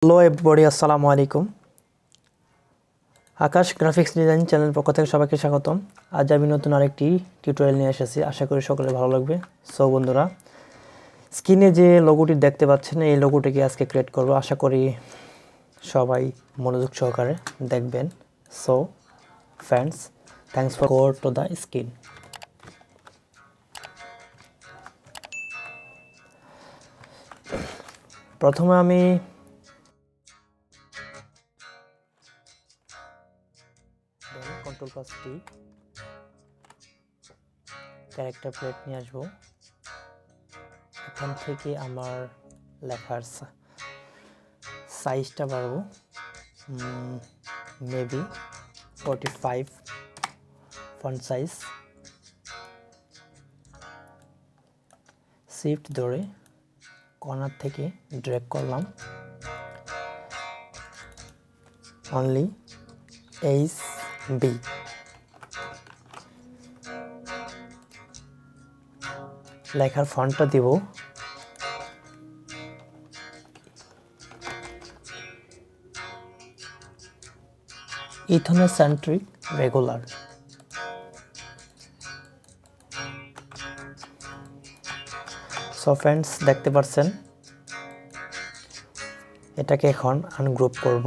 Hello everybody, আসসালামু আলাইকুম। আকাশ graphics design channel পক্ষ থেকে সবাইকে স্বাগতম। আজ আমি নতুন আরেকটি টিউটোরিয়াল নিয়ে এসেছি, আশা করি সকলে ভালো লাগবে। সো বন্ধুরা, স্ক্রিনে যে লোগোটি দেখতে পাচ্ছেন এই লোগোটিকে আজকে ক্রিয়েট করব, আশা করি সবাই মনোযোগ সহকারে দেখবেন। So friends, thanks for go to the screen. প্রথমে আমি কন্ট্রোল+T ক্যারেক্টার প্লেট নিয়ে আসবো। এখান থেকে আমার লেখার সাইজটা বাড়াবো, মেবি 45 ফন্ট সাইজ। শিফট ধরে কর্নার থেকে ড্র্যাগ করলাম, অনলি HB। লেখার ফন্টটা দিব ইথনোসেন্ট্রিক রেগুলার। সো ফ্রেন্ডস, দেখতে পাচ্ছেন এটাকে এখন আনগ্রুপ করব।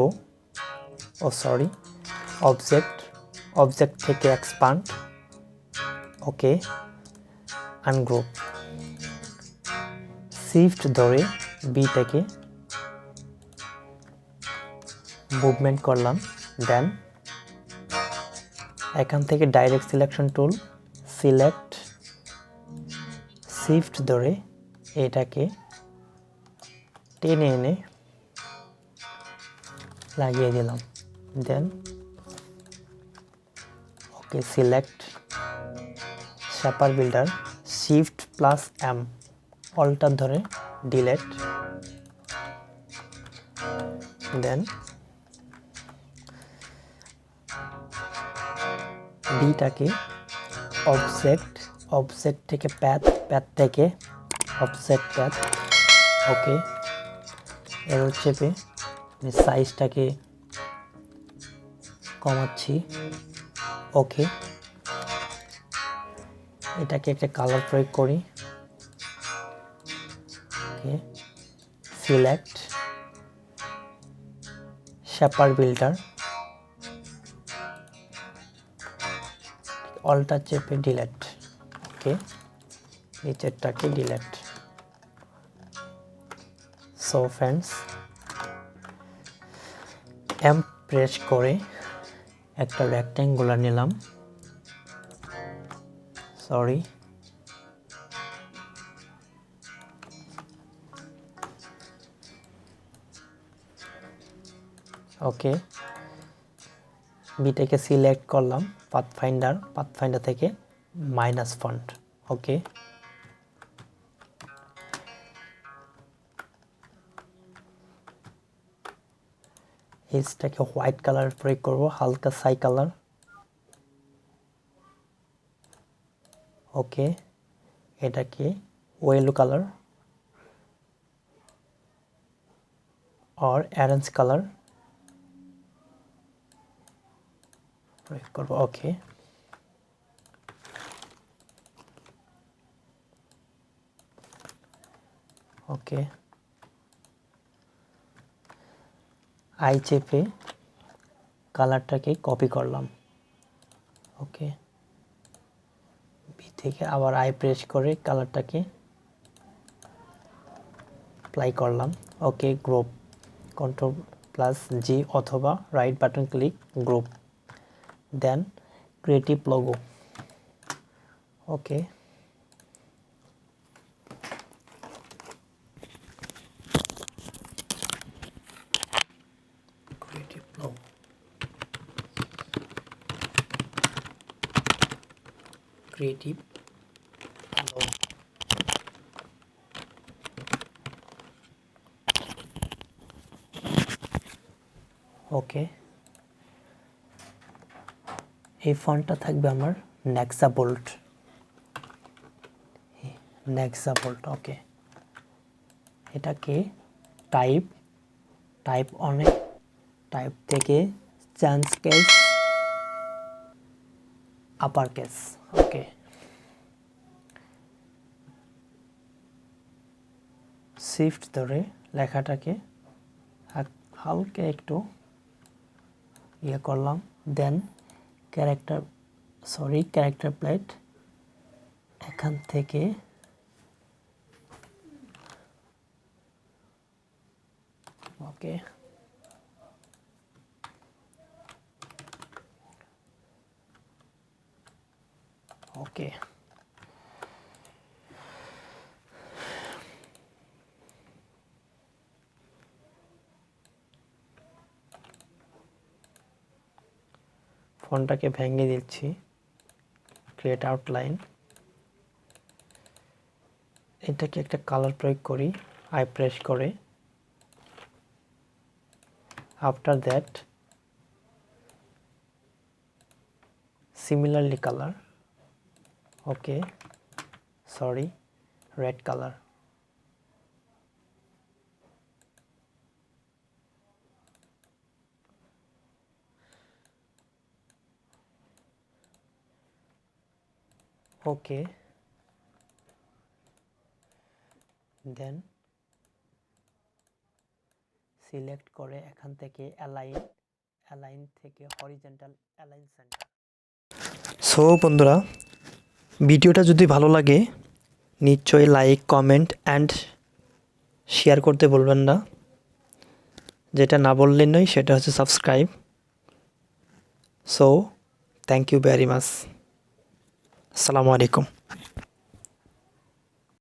অবজেক্ট থেকে এক্সপান্ড, ওকে, আনগ্রুপ। শিফট ধরে বিটাকে মুভমেন্ট করলাম, দেন এখান থেকে direct selection tool select, shift ধরে এটাকে টেনে এনে লাগিয়ে দিলাম, দেন ওকে, সিলেক্ট শেপার বিল্ডার, Shift+M, অল্টার ধরে ডিলেট, দেন ডিটাকে অবজেক্ট থেকে প্যাথ থেকে অবজেক্ট প্যাথ, ওকে, এরো চেপে সাইজটাকে কমাচ্ছি, ওকে। এটাকে একটা কালার প্রয়োগ করি, ওকে, সিলেক্ট শেপার বিল্ডার, অল্টার চেপে ডিলেট, ওকে, নিচেরটাকে delete. So friends, M press করে একটা রেক্ট্যাঙ্গুলার নিলাম, সরি, ওকে, বিটাকে সিলেক্ট করলাম, পাথফাইন্ডার থেকে মাইনাস ফন্ট, ওকে। এজটাকে হোয়াইট কালার প্রয়োগ করব, হালকা সাই কালার, ওকে। এটাকে ওয়েলো কালার আর অরেঞ্জ কালার প্রয়োগ করব, ওকে। ওকে, আই চেপে কালারটাকে কপি করলাম, ওকে। বি থেকে আবার আই প্রেস করে কালারটাকে অ্যাপ্লাই করলাম, ওকে। গ্রুপ, Ctrl+G অথবা রাইট বাটন ক্লিক, গ্রুপ, দেন ক্রিয়েটিভ লোগো, ওকে। ক্রিয়েটিভ লোগো, ক্রিয়েটিভ লোগো, ওকে। এই ফন্টটা থাকবে আমার নেক্সা বোল্ট, ওকে। এটাকে টাইপ টাইপ অনে, টাইপ থেকে চেঞ্জ কেস আপার কেস। ওকে, শিফট ধরে লেখাটাকে হালকা একটু ইয়ে করলাম, দেন ক্যারেক্টার প্লেট এখান থেকে ওকে, ওকে, ফন্টটাকে ভেঙে দিচ্ছি, ক্রিয়েট আউটলাইন, এটাকে একটা কালার প্রয়োগ করি, আই প্রেস করে, after that similarly colour, okay, sorry, red colour, okay, then select করে এখান থেকে অ্যালাইন থেকে হরিজন্টাল অ্যালাইন সেন্টার। সো বন্ধুরা, ভিডিওটা যদি ভালো লাগে নিশ্চয়ই লাইক, কমেন্ট অ্যান্ড শেয়ার করতে বলবেন না। যেটা না বললেন নয় সেটা হচ্ছে subscribe. So thank you very much. আসসালামু আলাইকুম।